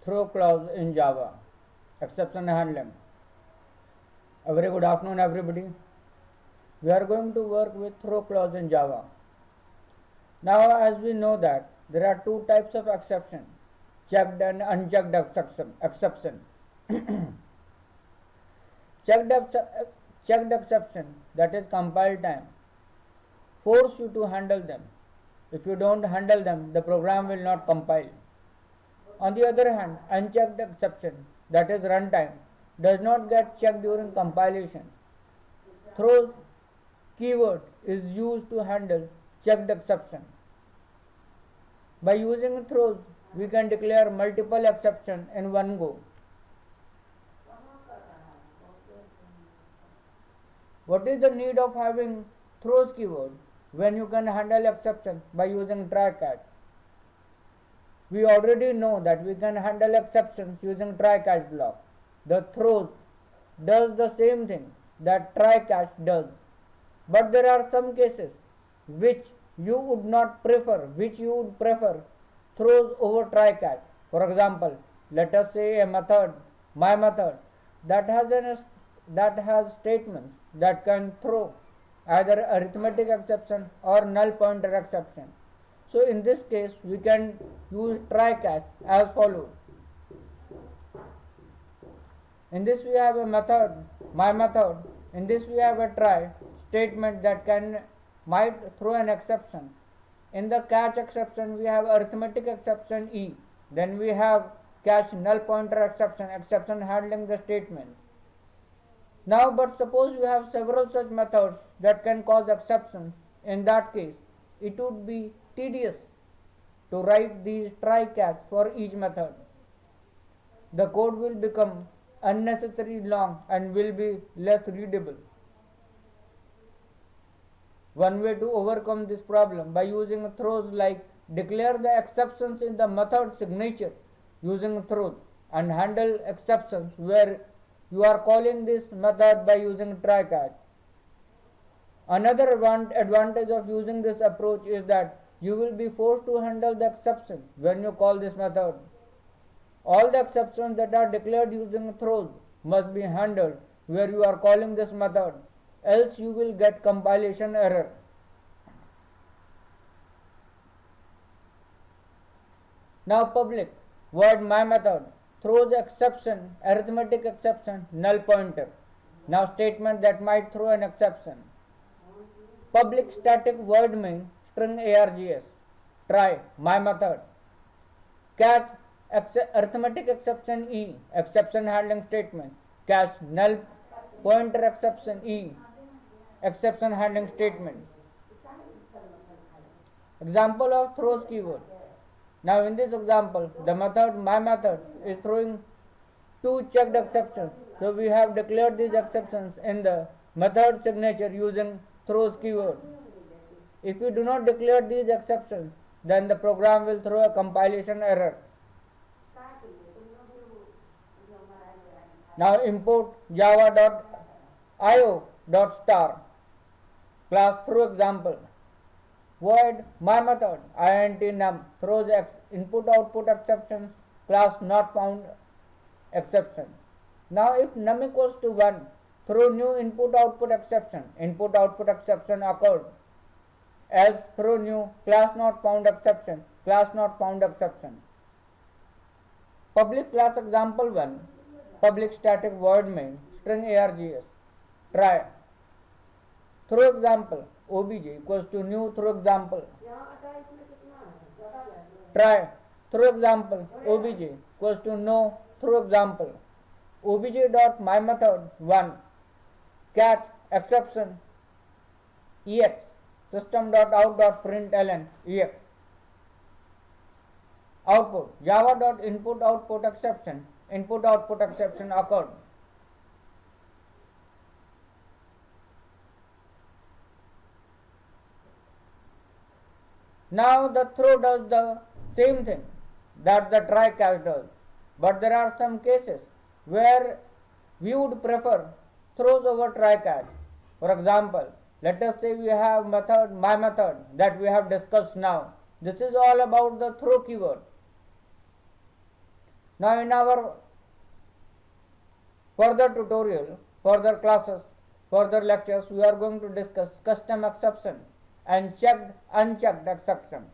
throw clause in Java, exception handling. A very good afternoon, everybody. We are going to work with throw clause in Java. Now, as we know that there are two types of exception, checked and unchecked exception. Checked exception, that is compile time, force you to handle them. If you don't handle them, the program will not compile. On the other hand, unchecked exception, that is runtime, does not get checked during compilation. Throws keyword is used to handle checked exception. By using throws, we can declare multiple exceptions in one go. What is the need of having throws keyword when you can handle exception by using try catch? We already know that we can handle exceptions using try catch block. The throws does the same thing that try catch does, but there are some cases which you would prefer throws over try catch. For example, let us say a method, my method, that has statements that can throw either arithmetic exception or null pointer exception. So in this case, we can use try catch as follows. In this we have a method, my method. In this we have a try statement that might throw an exception. In the catch exception, we have arithmetic exception E. Then we have catch null pointer exception handling the statement. Now, but suppose you have several such methods that can cause exceptions. In that case, it would be tedious to write these try catch for each method. The code will become unnecessarily long and will be less readable. One way to overcome this problem by using throws like declare the exceptions in the method signature using throws and handle exceptions where you are calling this method by using try catch. Another advantage of using this approach is that you will be forced to handle the exception when you call this method. All the exceptions that are declared using throws must be handled where you are calling this method, else you will get compilation error. Now public void my method throws exception, arithmetic exception, null pointer. Now statement that might throw an exception. Public static void main string args. Try my method. Catch arithmetic exception E, exception handling statement. Catch null pointer exception E, exception handling statement. Example of throws keyword. Now in this example, the method my method is throwing two checked exceptions. So we have declared these exceptions in the method signature using throws keyword. If we do not declare these exceptions, then the program will throw a compilation error. Now import java.io.star class through example. Void my method int num throws input output exceptions class not found exception. Now if num equals to 1, throw new input output exception. Input output exception occurred. Else throw new class not found exception. Class not found exception. Public class example 1. Public static void main string args. Try. Throw example obj equals to new throw example. Try. Throw example obj equals to no throw example. Obj dot my method 1. Catch exception ex system.out.println ex. Output java.input output exception. Input output exception occurred. Now the throw does the same thing that the try catch does, but there are some cases where we would prefer throws over try catch. For example, let us say we have method my method that we have discussed now. This is all about the throw keyword. Now in our further tutorial, further classes, further lectures, we are going to discuss custom exception and checked unchecked exception.